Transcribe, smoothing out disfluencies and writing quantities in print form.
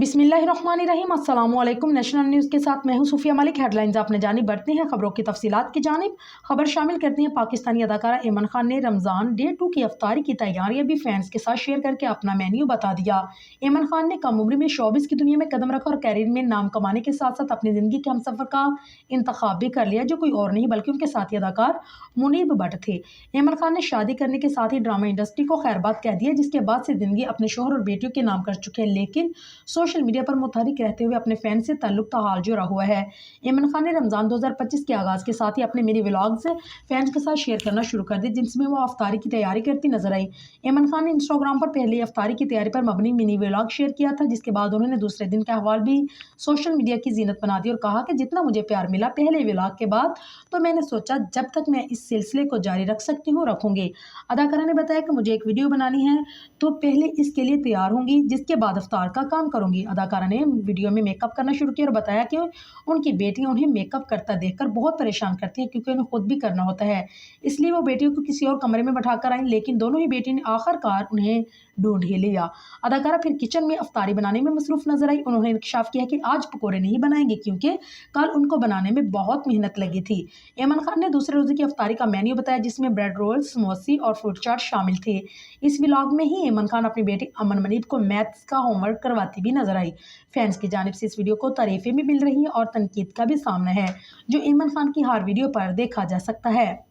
बिस्मिल्लाहिर्रहमानिर्रहीम। अस्सलामुअलैकुम। National news के साथ मैं हूं सूफिया मलिक। हेडलाइंस आपने जानिब बढ़ते हैं खबरों की तफसीलात की जानिब। खबर शामिल करते हैं पाकिस्तानी अदाकारा ऐमन खान ने रमज़ान डे 2 की अफ्तारी की तैयारियां भी फैंस के साथ शेयर करके अपना मेन्यू बता दिया। ऐमन खान ने कम उम्र में शोबिस की दुनिया में कदम रखा और कैरियर में नाम कमाने के साथ साथ अपनी ज़िंदगी के हमसफर का इंतखाब भी कर लिया, जो कोई और नहीं बल्कि उनके साथी अदाकार मुनीब भट्ट थे। ऐमन खान ने शादी करने के साथ ही ड्रामा इंडस्ट्री को खैरबाद कह दिया, जिसके बाद से ज़िंदगी अपने शोहर और बेटियों के नाम कर चुके हैं, लेकिन सोशल मीडिया पर मुतहरिक रहते हुए अपने फैन से ताल्लुक तहाल जोड़ा हुआ है। ऐमन खान ने रमज़ान 2025 के आगाज़ के साथ ही अपने मिनी व्लॉग्स फैंस के साथ शेयर करना शुरू कर दिए, जिसमें वो अफ्तारी की तैयारी करती नजर आई। ऐमन खान ने इंस्टाग्राम पर पहले अफ्तारी की तैयारी पर मबनी मिनी व्लॉग शेयर किया था, जिसके बाद उन्होंने दूसरे दिन का अहवाल भी सोशल मीडिया की जीनत बना दी और कहा कि जितना मुझे प्यार मिला पहले व्लॉग के बाद, तो मैंने सोचा जब तक मैं इस सिलसिले को जारी रख सकती हूँ रखूंगी। अदाकारा ने बताया कि मुझे एक वीडियो बनानी है तो पहले इसके लिए तैयार होंगी, जिसके बाद अफ्तार का काम करूंगी। अदाकारा ने वीडियो में मेकअप करना शुरू किया और बताया कि उनकी बेटियां उन्हें मेकअप करता देखकर बहुत परेशान करती हैं, क्योंकि उन्हें खुद भी करना होता है। इसलिए वो बेटियों को किसी और कमरे में बैठाकर आई, लेकिन दोनों ही बेटियों ने आखिरकार उन्हें ढूंढ ही लिया। अदाकारा फिर किचन में अफ्तारी बनाने में मसरूफ नजर आई। उन्होंने इंकशाफ किया कि आज पकौड़े नहीं बनाएंगे, क्योंकि कल उनको बनाने में बहुत मेहनत लगी थी। ऐमन खान ने दूसरे रोज़े की अफ्तारी का मेन्यू बताया, जिसमें ब्रेड रोल, समोसे और फ्रूट चाट शामिल थे। इस व्लॉग में ही ऐमन खान अपनी बेटी अमन मनीब को मैथ्स का होमवर्क करवाती भी नजर आई। फैंस की जानिब से इस वीडियो को तारीफें भी मिल रही हैं और तनकीद का भी सामना है, जो ऐमन खान की हर वीडियो पर देखा जा सकता है।